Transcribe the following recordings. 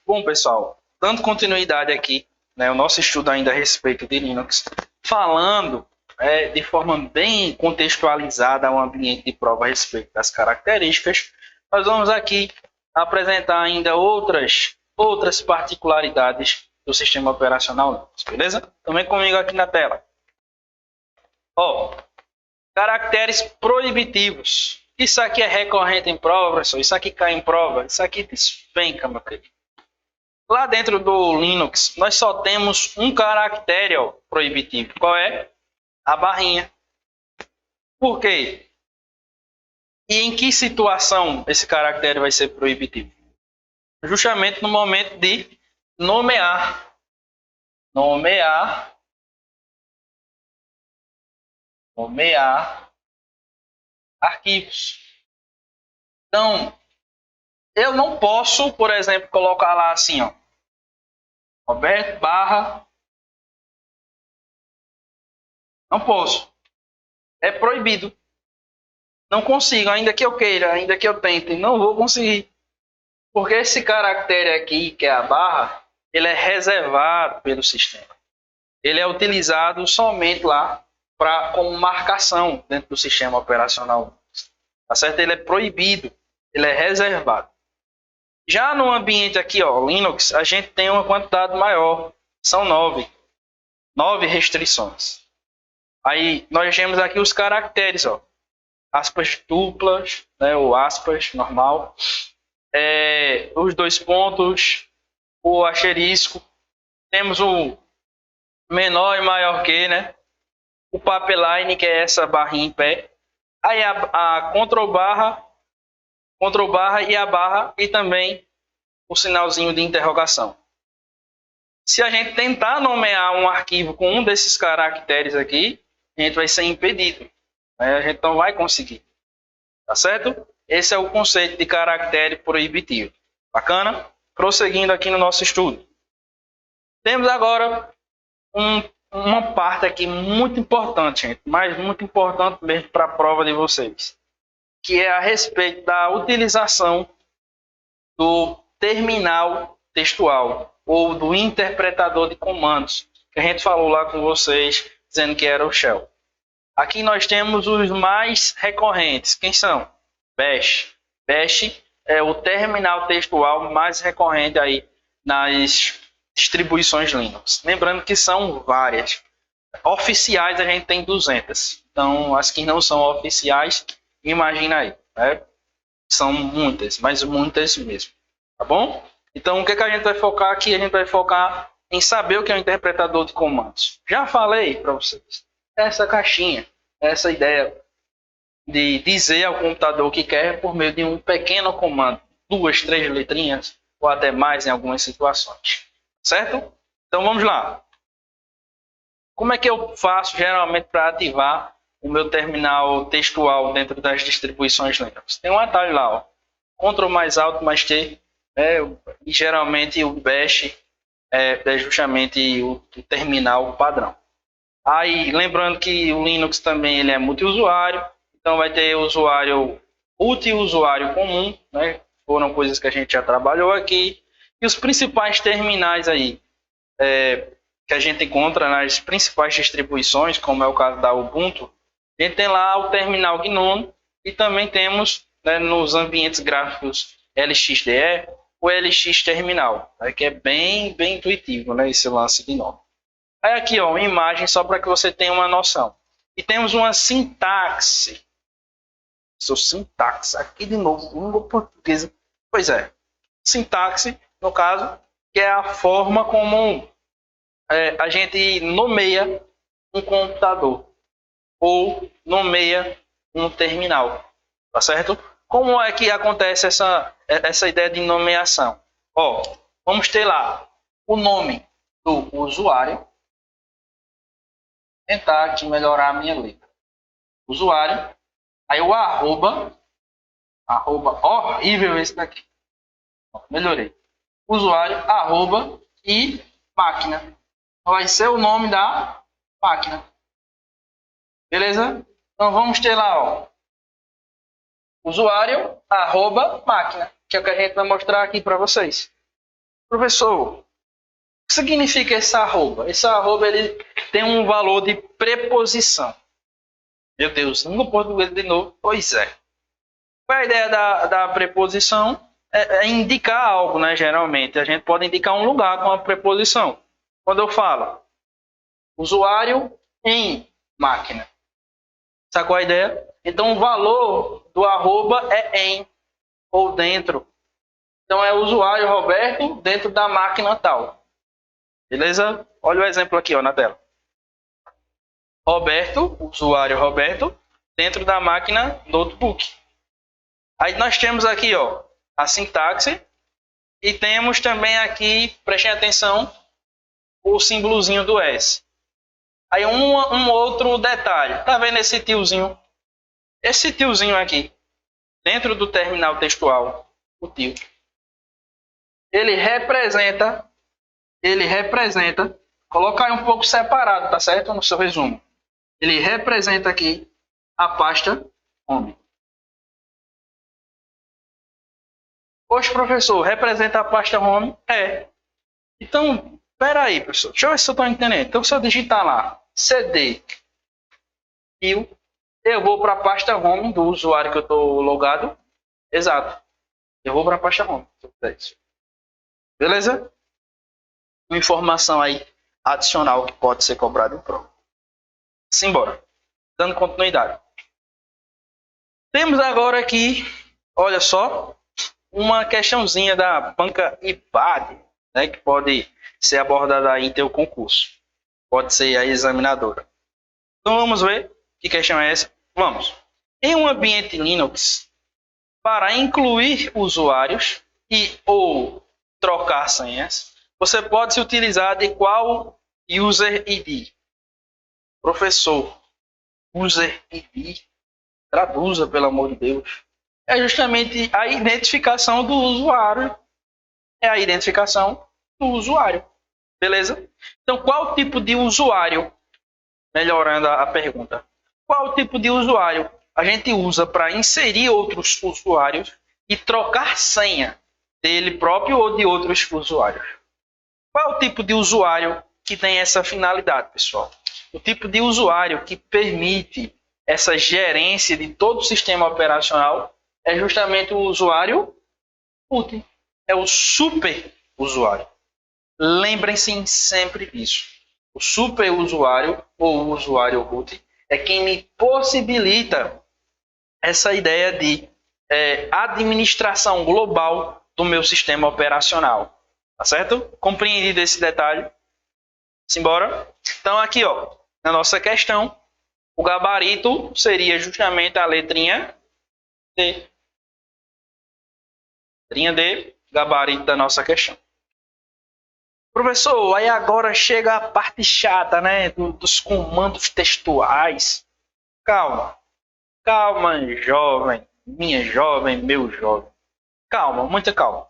Bom, pessoal, dando continuidade aqui, né, o nosso estudo ainda a respeito de Linux, falando de forma bem contextualizada ao ambiente de prova a respeito das características, nós vamos aqui apresentar ainda outras particularidades do sistema operacional Linux, beleza? Também comigo aqui na tela. Ó, caracteres proibitivos. Isso aqui é recorrente em prova, professor. Isso aqui cai em prova. Isso aqui despenca, meu querido. Lá dentro do Linux, nós só temos um caractere proibitivo. Qual é? A barrinha. Por quê? E em que situação esse caractere vai ser proibitivo? Justamente no momento de nomear. Nomear arquivos. Então, eu não posso, por exemplo, colocar lá assim, ó, Roberto barra. Não posso. É proibido. Não consigo, ainda que eu queira, ainda que eu tente, não vou conseguir. Porque esse caractere aqui, que é a barra, ele é reservado pelo sistema. Ele é utilizado somente lá como marcação dentro do sistema operacional. Tá certo? Ele é proibido, ele é reservado. Já no ambiente aqui, ó, Linux, a gente tem uma quantidade maior. São 9. 9 restrições. Aí nós temos aqui os caracteres, ó. Aspas duplas, né, ou aspas normal. Os dois pontos, o asterisco. Temos o menor e maior que, né? O papeline, que é essa barrinha em pé. Aí a control barra e a barra e também o sinalzinho de interrogação. Se a gente tentar nomear um arquivo com um desses caracteres aqui, a gente vai ser impedido. A gente não vai conseguir. Tá certo? Esse é o conceito de caractere proibitivo. Bacana? Prosseguindo aqui no nosso estudo. Temos agora uma parte aqui muito importante, gente, mas muito importante mesmo para a prova de vocês, que é a respeito da utilização do terminal textual ou do interpretador de comandos, que a gente falou lá com vocês, dizendo que era o Shell. Aqui nós temos os mais recorrentes. Quem são? Bash. Bash é o terminal textual mais recorrente aí nas distribuições Linux. Lembrando que são várias. Oficiais a gente tem 200. Então, as que não são oficiais, imagina aí. Né? São muitas, mas muitas mesmo. Tá bom? Então, o que a gente vai focar aqui? A gente vai focar em saber o que é um interpretador de comandos. Já falei para vocês. Essa caixinha, essa ideia de dizer ao computador o que quer por meio de um pequeno comando, 2, 3 letrinhas ou até mais em algumas situações, certo? Então vamos lá. Como é que eu faço geralmente para ativar o meu terminal textual dentro das distribuições Linux? Tem um atalho lá, ó, Ctrl mais Alt mais T, e geralmente o Bash é justamente o terminal padrão. Aí, lembrando que o Linux também ele é multiusuário, então vai ter usuário multiusuário comum, né? Foram coisas que a gente já trabalhou aqui. E os principais terminais aí que a gente encontra nas principais distribuições, como é o caso da Ubuntu, a gente tem lá o terminal GNOME e também temos, né, nos ambientes gráficos LXDE, o LX Terminal, né, que é bem intuitivo, né, esse lance de nome. Aí aqui, ó, uma imagem só para que você tenha uma noção. E temos uma sintaxe. Sintaxe, aqui de novo, língua portuguesa. Pois é, sintaxe, no caso, que é a forma como a gente nomeia um computador ou nomeia um terminal, tá certo? Como é que acontece essa ideia de nomeação? Ó, vamos ter lá o nome do usuário. Tentar aqui melhorar a minha letra. Usuário. Aí o arroba horrível esse daqui. Melhorei. Usuário, arroba e máquina. Vai ser o nome da máquina. Beleza? Então vamos ter lá, ó, Usuário, @máquina, que é o que a gente vai mostrar aqui para vocês. Professor, o que significa esse arroba? Esse arroba ele tem um valor de preposição. Meu Deus, língua portuguesa de novo? Pois é. Qual é a ideia da preposição? É indicar algo, né? Geralmente. A gente pode indicar um lugar com a preposição. Quando eu falo usuário em máquina. Sabe qual é a ideia? Então, o valor do arroba é em ou dentro. Então, é usuário Roberto dentro da máquina tal. Beleza? Olha o exemplo aqui ó, na tela. Roberto, usuário Roberto, dentro da máquina notebook. Aí nós temos aqui ó, a sintaxe e temos também aqui, prestem atenção, o símbolozinho do S. Aí um outro detalhe, tá vendo esse tiozinho? Esse tiozinho aqui, dentro do terminal textual, o tio, ele representa, coloca aí um pouco separado, tá certo? No seu resumo. Ele representa aqui a pasta home. Poxa, professor, representa a pasta home? É. Então, espera aí, professor. Deixa eu ver se eu estou entendendo. Então, se eu digitar lá, cd, eu vou para a pasta home do usuário que eu estou logado. Exato. Eu vou para a pasta home. Beleza? Uma informação aí adicional que pode ser cobrada em prova. Simbora. Dando continuidade. Temos agora aqui, olha só, uma questãozinha da banca IPAD, né, que pode ser abordada aí em teu concurso. Pode ser a examinadora. Então vamos ver que questão é essa. Vamos. Em um ambiente Linux, para incluir usuários e ou trocar senhas, você pode se utilizar de qual user ID? Professor, user ID, traduza, pelo amor de Deus. É justamente a identificação do usuário. É a identificação do usuário. Beleza? Então, qual tipo de usuário? Melhorando a pergunta. Qual tipo de usuário a gente usa para inserir outros usuários e trocar senha dele próprio ou de outros usuários? Qual é o tipo de usuário que tem essa finalidade, pessoal? O tipo de usuário que permite essa gerência de todo o sistema operacional é justamente o usuário root. É o super usuário. Lembrem-se sempre disso. O super usuário ou usuário root é quem me possibilita essa ideia de administração global do meu sistema operacional. Tá certo? Compreendido esse detalhe? Simbora? Então aqui, ó, na nossa questão, o gabarito seria justamente a letrinha D. Letrinha D, gabarito da nossa questão. Professor, aí agora chega a parte chata, né, dos comandos textuais. Calma, calma, jovem, minha jovem, meu jovem. Calma, muita calma.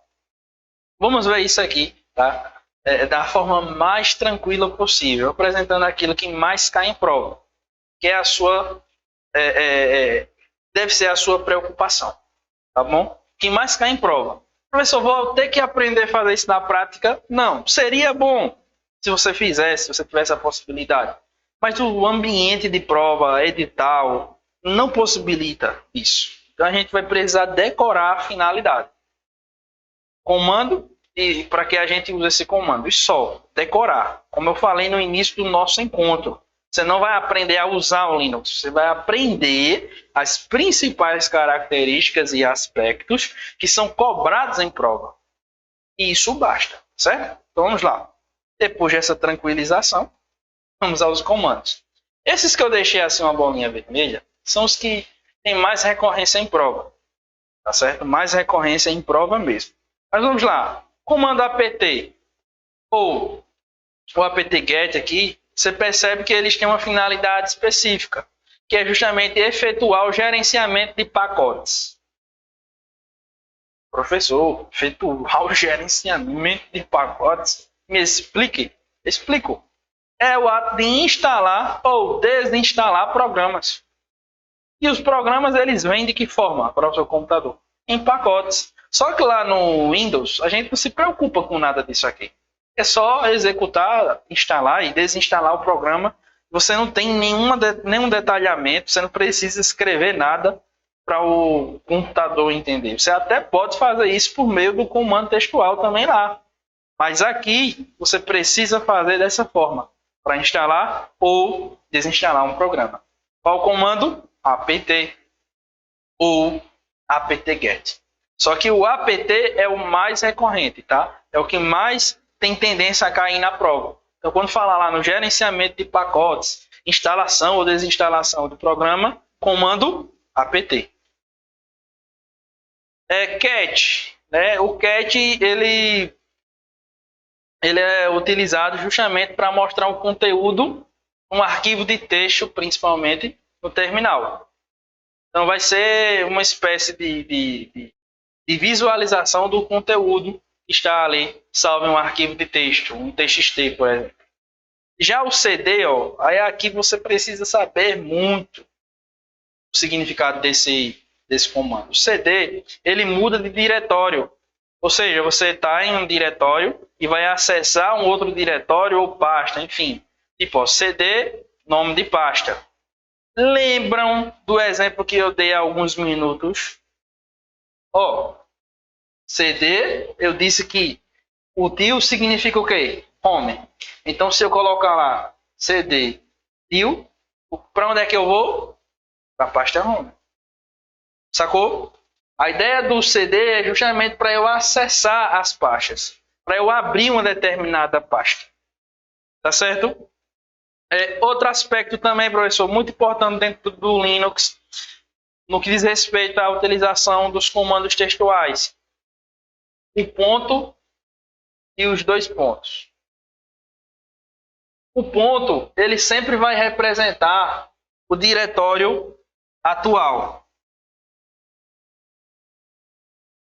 Vamos ver isso aqui, tá? Da forma mais tranquila possível, apresentando aquilo que mais cai em prova, que é a sua, deve ser a sua preocupação, tá bom? Que mais cai em prova. Professor, vou ter que aprender a fazer isso na prática? Não, seria bom se você fizesse, se você tivesse a possibilidade. Mas o ambiente de prova, edital, não possibilita isso. Então a gente vai precisar decorar a finalidade. Comando, e para que a gente use esse comando? E só, decorar. Como eu falei no início do nosso encontro. Você não vai aprender a usar o Linux, você vai aprender as principais características e aspectos que são cobrados em prova. E isso basta, certo? Então vamos lá. Depois dessa tranquilização, vamos aos comandos. Esses que eu deixei assim uma bolinha vermelha, são os que têm mais recorrência em prova. Tá certo? Mais recorrência em prova mesmo. Mas vamos lá. Comando apt ou o apt-get aqui, você percebe que eles têm uma finalidade específica, que é justamente efetuar o gerenciamento de pacotes. Professor, efetuar o gerenciamento de pacotes? Me explique. Explico. É o ato de instalar ou desinstalar programas. E os programas, eles vêm de que forma para o seu computador? Em pacotes. Só que lá no Windows, a gente não se preocupa com nada disso aqui. É só executar, instalar e desinstalar o programa. Você não tem nenhum detalhamento, você não precisa escrever nada para o computador entender. Você até pode fazer isso por meio do comando textual também lá. Mas aqui, você precisa fazer dessa forma, para instalar ou desinstalar um programa. Qual o comando? apt ou apt-get. Só que o apt é o mais recorrente, tá? É o que mais tem tendência a cair na prova. Então, quando falar lá no gerenciamento de pacotes, instalação ou desinstalação do programa, comando apt. Cat, né? O cat ele é utilizado justamente para mostrar um conteúdo, um arquivo de texto, principalmente no terminal. Então, vai ser uma espécie de visualização do conteúdo que está ali, salvo em um arquivo de texto, um TXT, por exemplo. Já o CD, ó, aí aqui você precisa saber muito o significado desse comando. O CD, ele muda de diretório. Ou seja, você está em um diretório e vai acessar um outro diretório ou pasta, enfim. Tipo, ó, CD, nome de pasta. Lembram do exemplo que eu dei há alguns minutos? Ó, CD, eu disse que o tio significa o quê? Home. Então, se eu colocar lá CD tio, para onde é que eu vou? Para a pasta home. Sacou? A ideia do CD é justamente para eu acessar as pastas, para eu abrir uma determinada pasta. Tá certo? Outro aspecto também, professor, muito importante dentro do Linux, no que diz respeito à utilização dos comandos textuais. O ponto e os dois pontos. O ponto, ele sempre vai representar o diretório atual.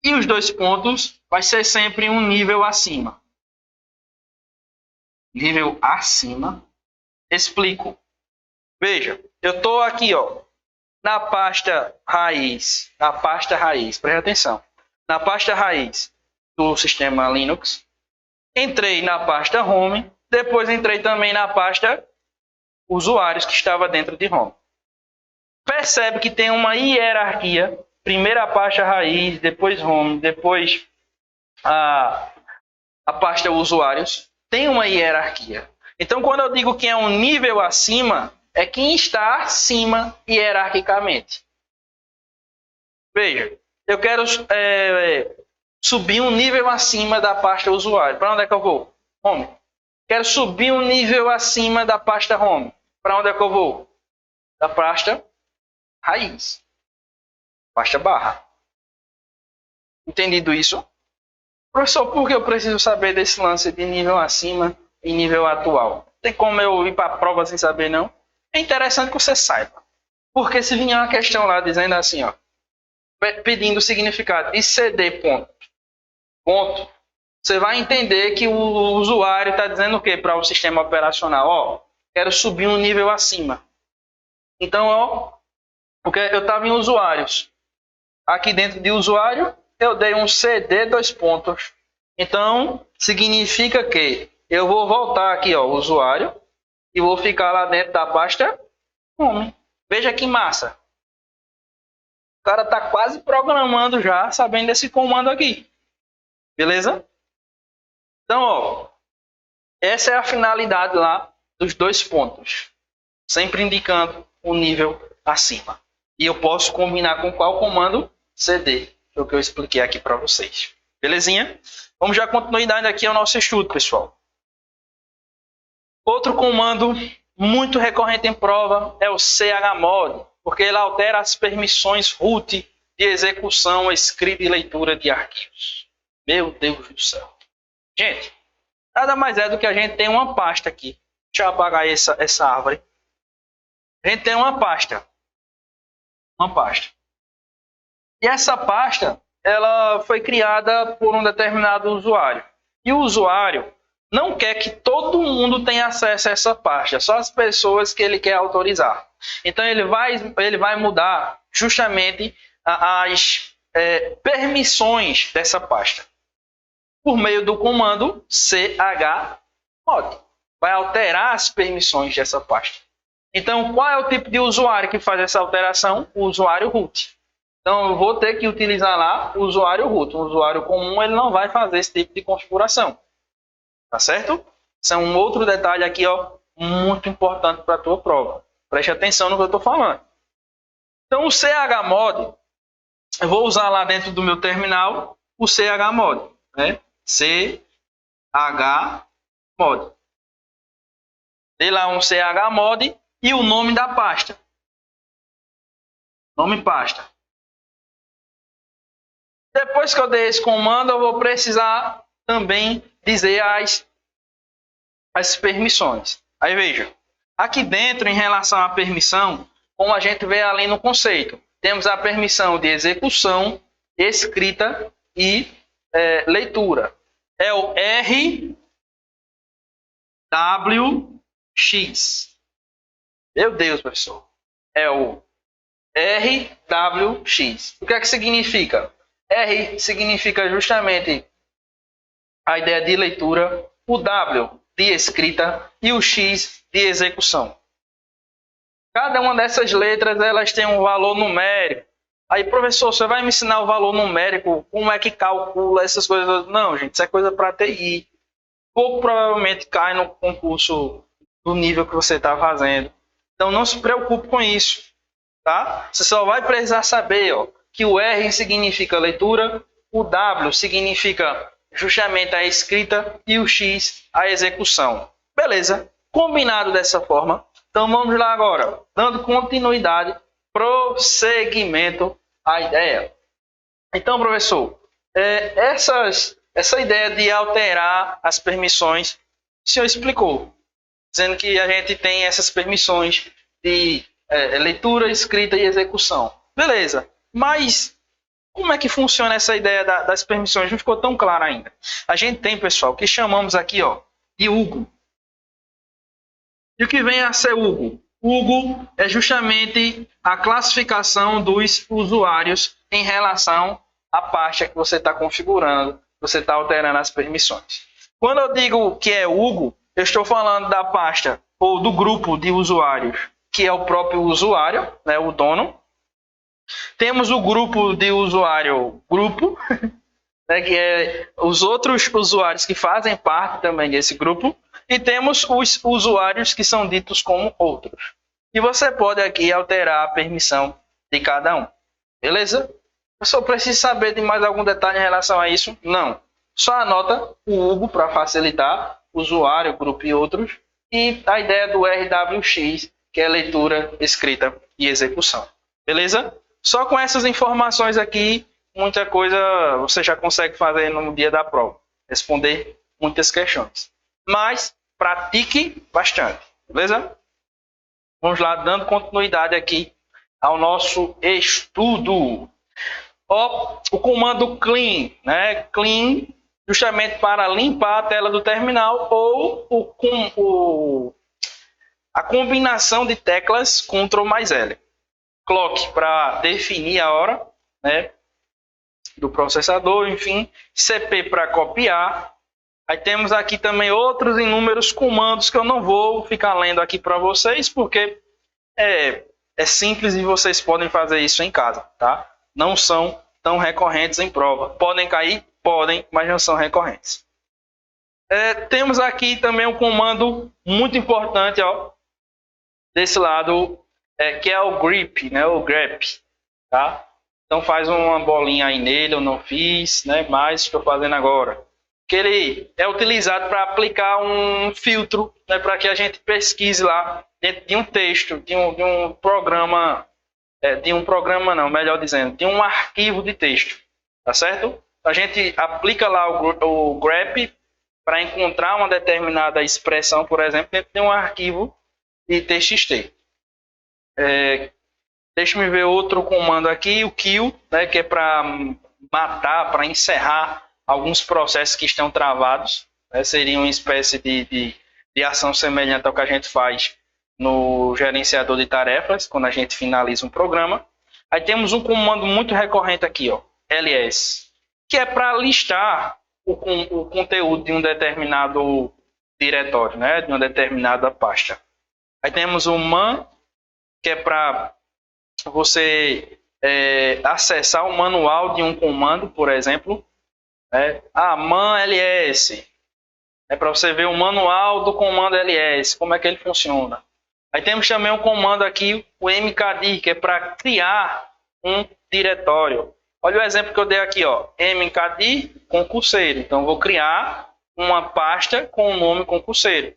E os dois pontos vai ser sempre um nível acima. Nível acima. Explico. Veja, eu estou aqui, ó, na pasta raiz. Preste atenção. Na pasta raiz do sistema Linux. Entrei na pasta Home. Depois entrei também na pasta Usuários, que estava dentro de Home. Percebe que tem uma hierarquia. Primeiro a pasta raiz, depois Home, depois a pasta Usuários. Tem uma hierarquia. Então, quando eu digo que é um nível acima, é quem está acima hierarquicamente. Veja, eu quero subir um nível acima da pasta usuário. Para onde é que eu vou? Home. Quero subir um nível acima da pasta Home. Para onde é que eu vou? Da pasta raiz. Pasta barra. Entendido isso? Professor, por que eu preciso saber desse lance de nível acima e nível atual? Tem como eu ir para a prova sem saber, não? É interessante que você saiba. Porque se vier uma questão lá dizendo assim, ó, pedindo o significado de CD ponto, você vai entender que o usuário está dizendo o quê para o sistema operacional? Ó, quero subir um nível acima. Então, ó, porque eu estava em usuários. Aqui dentro de usuário, eu dei um CD dois pontos. Então, significa que eu vou voltar aqui, ó, usuário, e vou ficar lá dentro da pasta Home. Veja que massa. O cara está quase programando já, sabendo desse comando aqui. Beleza? Então, ó, essa é a finalidade lá dos dois pontos. Sempre indicando o nível acima. E eu posso combinar com qual comando? CD. Que é o que eu expliquei aqui para vocês. Belezinha? Vamos dar continuidade aqui ao nosso estudo, pessoal. Outro comando muito recorrente em prova é o chmod, porque ele altera as permissões root de execução, escrita e leitura de arquivos. Meu Deus do céu. Gente, nada mais é do que a gente tem uma pasta aqui. Deixa eu apagar essa árvore. A gente tem uma pasta. E essa pasta, ela foi criada por um determinado usuário. E o usuário não quer que todo mundo tenha acesso a essa pasta, só as pessoas que ele quer autorizar. Então ele vai mudar justamente as permissões dessa pasta por meio do comando chmod. Vai alterar as permissões dessa pasta. Então, qual é o tipo de usuário que faz essa alteração? O usuário root. Então, eu vou ter que utilizar lá o usuário root. Um usuário comum ele não vai fazer esse tipo de configuração. Tá certo? Isso é um outro detalhe aqui, ó, muito importante para a tua prova. Preste atenção no que eu estou falando. Então, o chmod, eu vou usar lá dentro do meu terminal o chmod, né? chmod. Dei lá um chmod e o nome da pasta. Nome pasta. Depois que eu dei esse comando, eu vou precisar também dizer as permissões. Aí veja, aqui dentro, em relação à permissão, como a gente vê ali no conceito, temos a permissão de execução, escrita e leitura. É o RWX. Meu Deus, professor. É o RWX. O que é que significa? R significa justamente a ideia de leitura, o W de escrita e o X de execução. Cada uma dessas letras elas tem um valor numérico. Aí, professor, você vai me ensinar o valor numérico? Como é que calcula essas coisas? Não, gente, isso é coisa para TI. Pouco provavelmente cai no concurso do nível que você está fazendo. Então, não se preocupe com isso. Tá? Você só vai precisar saber, ó, que o R significa leitura, o W significa justamente a escrita e o X a execução. Beleza? Combinado dessa forma. Então vamos lá agora, dando continuidade, prosseguimento à ideia. Então, professor, essa ideia de alterar as permissões, o senhor explicou, dizendo que a gente tem essas permissões de leitura, escrita e execução. Beleza, mas como é que funciona essa ideia das permissões? Não ficou tão claro ainda. A gente tem, pessoal, que chamamos aqui, ó, de Hugo. E o que vem a ser Hugo? Hugo é justamente a classificação dos usuários em relação à pasta que você está configurando, você está alterando as permissões. Quando eu digo que é Hugo, eu estou falando da pasta ou do grupo de usuários, que é o próprio usuário, né, o dono. Temos o grupo de usuário grupo, né, que é os outros usuários que fazem parte também desse grupo. E temos os usuários que são ditos como outros. E você pode aqui alterar a permissão de cada um. Beleza? Eu só preciso saber de mais algum detalhe em relação a isso? Não. Só anota o Hugo para facilitar, usuário, grupo e outros. E a ideia do RWX, que é leitura, escrita e execução. Beleza? Só com essas informações aqui, muita coisa você já consegue fazer no dia da prova. Responder muitas questões. Mas pratique bastante, beleza? Vamos lá, dando continuidade aqui ao nosso estudo. O comando clean, né? Clean, justamente para limpar a tela do terminal, ou a combinação de teclas Ctrl mais L. Clock para definir a hora, né, do processador, enfim. CP para copiar. Aí temos aqui também outros inúmeros comandos que eu não vou ficar lendo aqui para vocês, porque é simples e vocês podem fazer isso em casa, tá? Não são tão recorrentes em prova. Podem cair? Podem, mas não são recorrentes. Temos aqui também um comando muito importante, ó, desse lado, que é o grep, né? O grep, tá? Então faz uma bolinha aí nele, eu não fiz, né? Mas estou fazendo agora. Que ele é utilizado para aplicar um filtro, né, para que a gente pesquise lá dentro de um texto, de um programa, melhor dizendo, de um arquivo de texto, tá certo? A gente aplica lá o grep para encontrar uma determinada expressão, por exemplo, dentro de um arquivo de txt. Deixa eu ver outro comando aqui, o kill, né, que é para matar, para encerrar alguns processos que estão travados, né? Seria uma espécie de ação semelhante ao que a gente faz no gerenciador de tarefas, quando a gente finaliza um programa. Aí temos um comando muito recorrente aqui, ó, ls, que é para listar o conteúdo de um determinado diretório, né, de uma determinada pasta. Aí temos o man, que é para você acessar o manual de um comando, por exemplo. Man ls, é para você ver o manual do comando ls, como é que ele funciona. Aí temos também um comando aqui, o mkdir, que é para criar um diretório. Olha o exemplo que eu dei aqui, ó, mkdir concurseiro. Então, eu vou criar uma pasta com o nome concurseiro.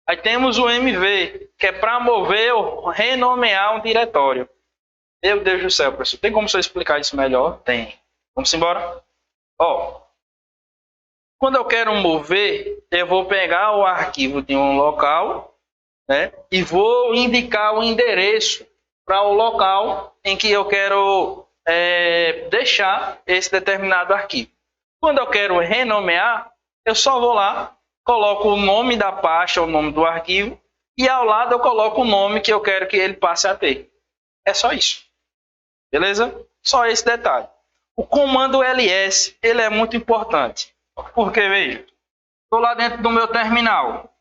Aí temos o mv, que é para mover ou renomear um diretório. Meu Deus do céu, professor. Tem como você explicar isso melhor? Tem. Vamos embora? Ó, quando eu quero mover, eu vou pegar o arquivo de um local, né, e vou indicar o endereço para o local em que eu quero deixar esse determinado arquivo. Quando eu quero renomear, eu só vou lá, coloco o nome da pasta, o nome do arquivo, e ao lado eu coloco o nome que eu quero que ele passe a ter. É só isso. Beleza? Só esse detalhe. O comando ls, ele é muito importante. Porque, veja, estou lá dentro do meu terminal.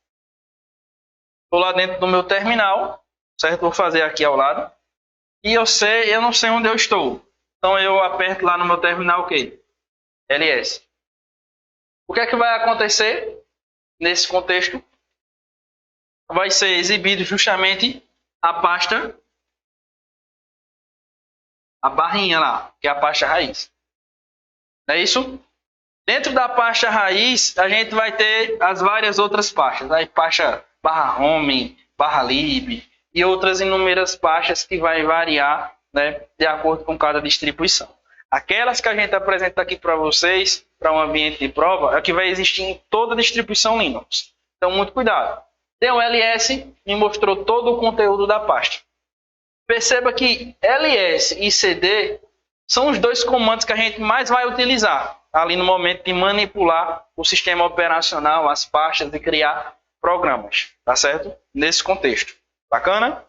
Certo? Vou fazer aqui ao lado. E eu não sei onde eu estou. Então, eu aperto lá no meu terminal o quê? ls. O que é que vai acontecer nesse contexto? Vai ser exibido justamente a pasta, a barrinha lá, que é a pasta raiz. Não é isso? Dentro da pasta raiz, a gente vai ter as várias outras pastas. Aí, pasta /home, /lib e outras inúmeras pastas que vai variar, né, de acordo com cada distribuição. Aquelas que a gente apresenta aqui para vocês, para um ambiente de prova, é o que vai existir em toda a distribuição Linux. Então, muito cuidado. Deu um ls, me mostrou todo o conteúdo da pasta. Perceba que ls e cd são os dois comandos que a gente mais vai utilizar ali no momento de manipular o sistema operacional, as pastas e criar programas, tá certo? Nesse contexto. Bacana?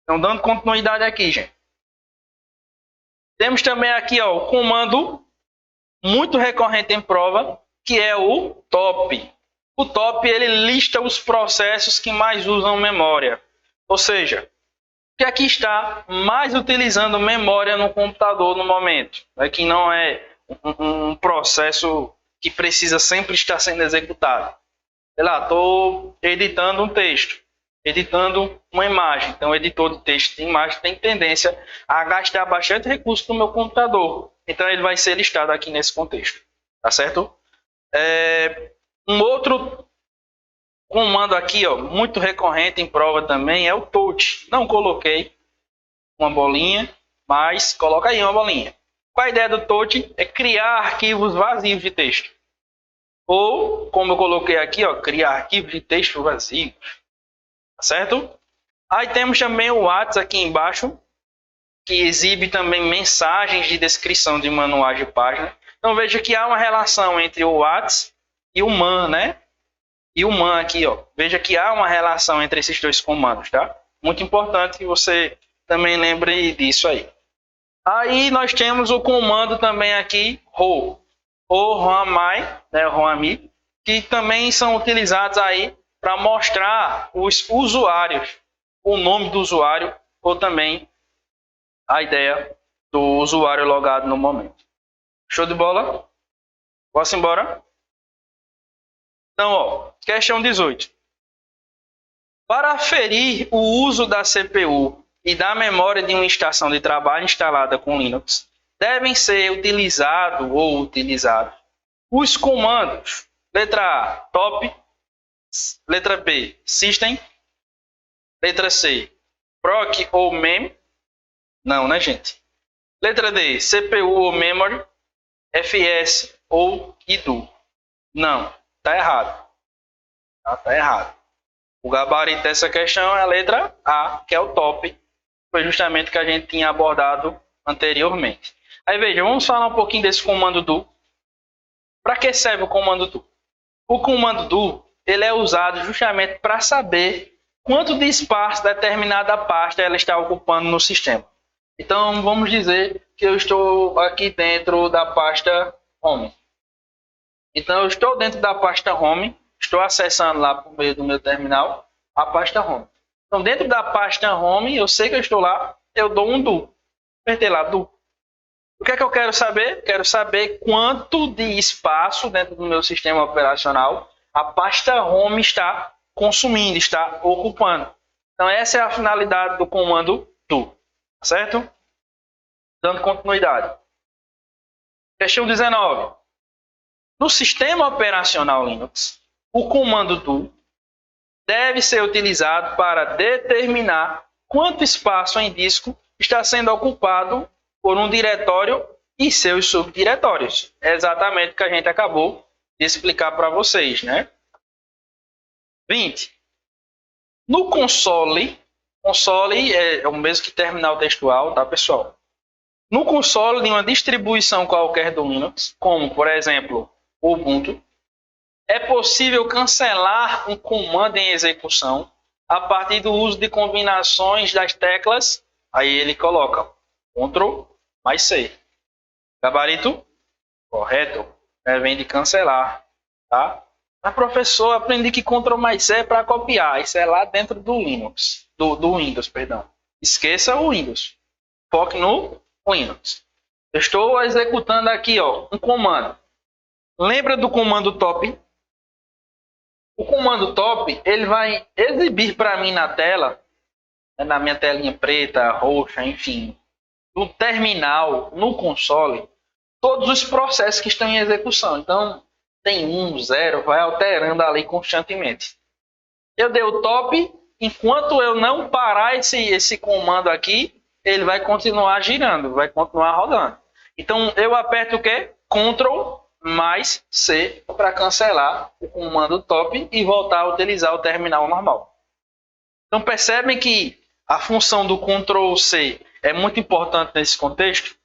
Então, dando continuidade aqui, gente. Temos também aqui, ó, o comando muito recorrente em prova, que é o top. O top, ele lista os processos que mais usam memória. Ou seja, o que aqui está mais utilizando memória no computador no momento, né, que não é um processo que precisa sempre estar sendo executado. Sei lá, estou editando um texto, editando uma imagem. Então, o editor de texto e imagem tem tendência a gastar bastante recurso no meu computador. Então, ele vai ser listado aqui nesse contexto. Tá certo? Um outro comando aqui, ó, muito recorrente em prova também, é o touch. Não coloquei uma bolinha, mas coloca aí uma bolinha. Qual a ideia do touch? É criar arquivos vazios de texto. Ou, como eu coloquei aqui, ó, criar arquivos de texto vazios. Tá certo? Aí temos também o WhatsApp aqui embaixo, que exibe também mensagens de descrição de manuais de página. Então veja que há uma relação entre o WhatsApp e o man, né? E o man aqui, ó. Veja que há uma relação entre esses dois comandos, tá? Muito importante que você também lembre disso aí. Aí nós temos o comando também aqui, ro, ou roamai, né, roami, que também são utilizados aí para mostrar os usuários, o nome do usuário, ou também a ideia do usuário logado no momento. Show de bola? Posso ir embora? Então, ó, questão 18. Para aferir o uso da CPU e da memória de uma estação de trabalho instalada com Linux, devem ser utilizados os comandos. Letra A, top. Letra B, system. Letra C, proc ou mem. Não, né, gente? Letra D, CPU ou memory. FS ou IDO. Não, tá errado. Tá errado. O gabarito dessa questão é a letra A, que é o top. Foi justamente o que a gente tinha abordado anteriormente. Aí veja, vamos falar um pouquinho desse comando do. Para que serve o comando do? O comando do, ele é usado justamente para saber quanto de espaço determinada pasta ela está ocupando no sistema. Então, vamos dizer que eu estou aqui dentro da pasta Home. Então, eu estou dentro da pasta Home, estou acessando lá por meio do meu terminal a pasta Home. Então, dentro da pasta Home, eu sei que eu estou lá, eu dou um do. Apertei lá, do. O que é que eu quero saber? Quero saber quanto de espaço dentro do meu sistema operacional a pasta Home está consumindo, está ocupando. Então, essa é a finalidade do comando do. Certo? Dando continuidade. Questão 19. No sistema operacional Linux, o comando do deve ser utilizado para determinar quanto espaço em disco está sendo ocupado por um diretório e seus subdiretórios. É exatamente o que a gente acabou de explicar para vocês, né? 20. No console é o mesmo que terminal textual, tá, pessoal? No console de uma distribuição qualquer do Linux, como, por exemplo, o Ubuntu, é possível cancelar um comando em execução a partir do uso de combinações das teclas. Aí ele coloca Ctrl mais C. Gabarito correto. Vem de cancelar. Tá? Mas, professor, aprendi que Ctrl mais C é para copiar. Isso é lá dentro do Linux. Do Windows, perdão. Esqueça o Windows. Foque no Linux. Eu estou executando aqui um comando. Lembra do comando top? O comando top, ele vai exibir para mim na tela, na minha telinha preta, roxa, enfim, no terminal, no console, todos os processos que estão em execução. Então, tem 1, 0, vai alterando ali constantemente. Eu dei o top, enquanto eu não parar esse comando aqui, ele vai continuar girando, vai continuar rodando. Então, eu aperto o quê? Ctrl mais C para cancelar o comando top e voltar a utilizar o terminal normal. Então, percebem que a função do Ctrl C é muito importante nesse contexto?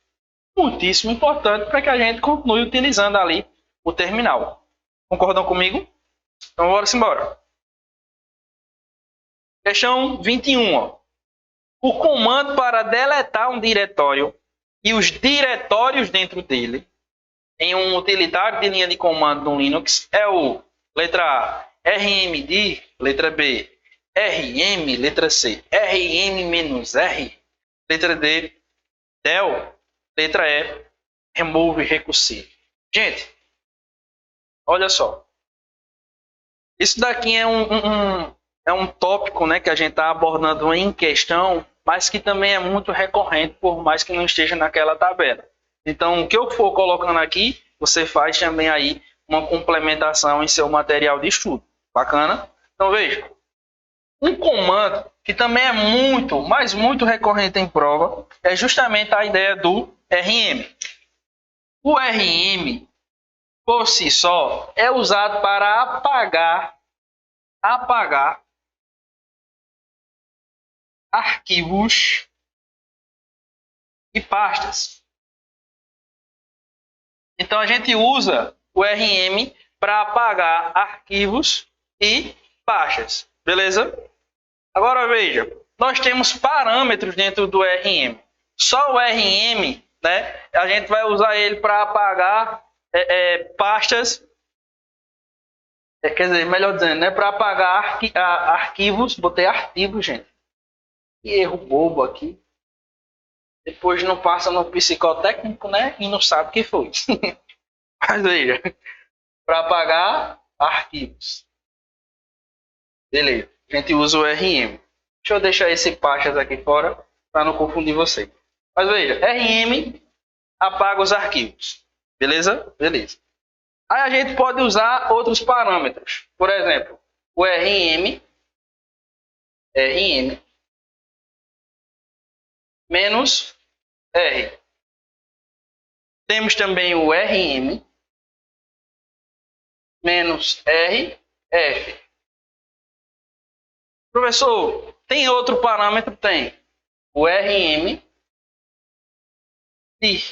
Muitíssimo importante para que a gente continue utilizando ali o terminal. Concordam comigo? Então, bora embora. Questão 21. O comando para deletar um diretório e os diretórios dentro dele em um utilitário de linha de comando no Linux é o letra A, rmdir, letra B, rm, letra C, rm-r, letra D, del, letra E, remove recursivo. Gente, olha só. Isso daqui é um tópico, né, que a gente está abordando em questão, mas que também é muito recorrente, por mais que não esteja naquela tabela. Então, o que eu for colocando aqui, você faz também aí uma complementação em seu material de estudo. Bacana? Então, veja. Um comando que também é muito, mas muito recorrente em prova, é justamente a ideia do rm. O rm, por si só, é usado para apagar arquivos e pastas. Então, a gente usa o rm para apagar arquivos e pastas. Beleza? Agora, veja. Nós temos parâmetros dentro do rm. Só o rm, né, a gente vai usar ele para apagar pastas. Quer dizer, melhor dizendo, né, para apagar arquivos. Botei arquivos, gente. Que erro bobo aqui. Depois não passa no psicotécnico, né? E não sabe o que foi. Mas veja, para apagar arquivos. Beleza, a gente usa o rm. Deixa eu deixar esse pastas aqui fora para não confundir você. Mas veja, rm apaga os arquivos. Beleza? Beleza. Aí a gente pode usar outros parâmetros. Por exemplo, o rm menos R. Temos também o rm menos rf. Professor, tem outro parâmetro? Tem. O rm dir.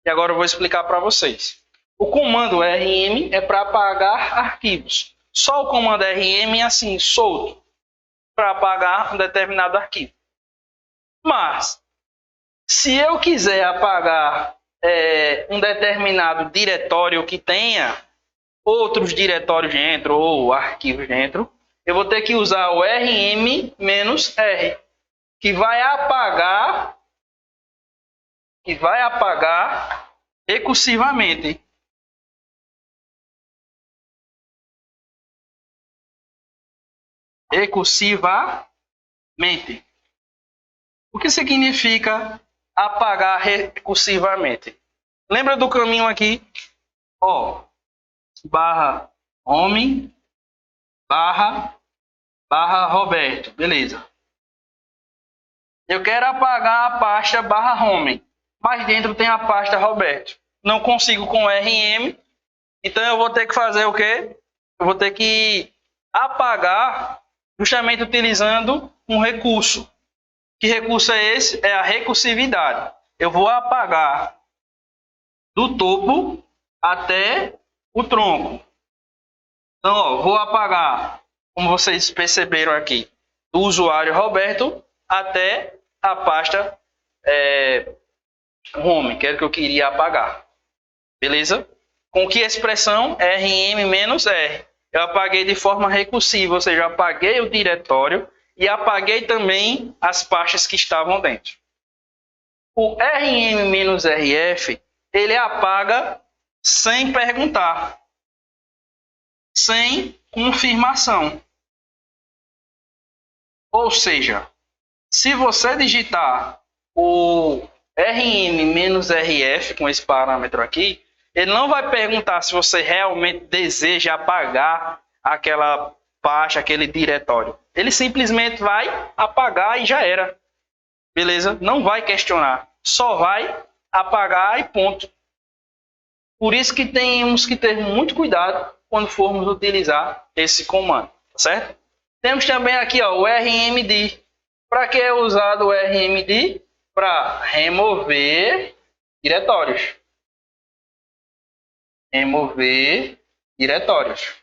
E agora eu vou explicar para vocês. O comando rm é para apagar arquivos. só o comando rm assim, solto, para apagar um determinado arquivo. Mas, se eu quiser apagar um determinado diretório que tenha outros diretórios dentro ou arquivos dentro, eu vou ter que usar o rm-r, que vai apagar recursivamente. O que significa apagar recursivamente? Lembra do caminho aqui? Ó, barra home, barra Roberto. Beleza. Eu quero apagar a pasta barra home, mas dentro tem a pasta Roberto. Não consigo com rm, então eu vou ter que fazer o quê? Eu vou ter que apagar justamente utilizando um recurso. Que recurso é esse? É a recursividade. Eu vou apagar do topo até o tronco. Então, ó, vou apagar, como vocês perceberam aqui, do usuário Roberto até a pasta home, que era o que eu queria apagar. Beleza? Com que expressão? rm-r. Eu apaguei de forma recursiva, ou seja, eu apaguei o diretório e apaguei também as pastas que estavam dentro. O rm-rf, ele apaga sem perguntar, sem confirmação. Ou seja, se você digitar o rm-rf com esse parâmetro aqui, ele não vai perguntar se você realmente deseja apagar aquela pasta, aquele diretório. Ele simplesmente vai apagar e já era. Beleza? Não vai questionar. Só vai apagar e ponto. Por isso que temos que ter muito cuidado quando formos utilizar esse comando. Tá certo? Temos também aqui ó, o rmd. Para que é usado o rmd? Para remover diretórios. Remover diretórios.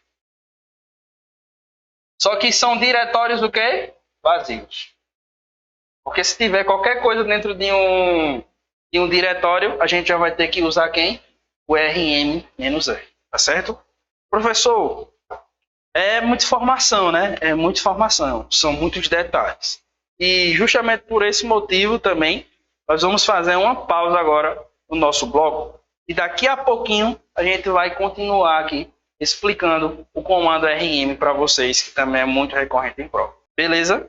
Só que são diretórios do quê? Vazios. Porque se tiver qualquer coisa dentro de um diretório, a gente já vai ter que usar quem? O rm-r. Tá certo? Professor, é muita informação, né? É muita informação. São muitos detalhes. E justamente por esse motivo também, nós vamos fazer uma pausa agora no nosso bloco. E daqui a pouquinho a gente vai continuar aqui explicando o comando rm para vocês, que também é muito recorrente em prova. Beleza?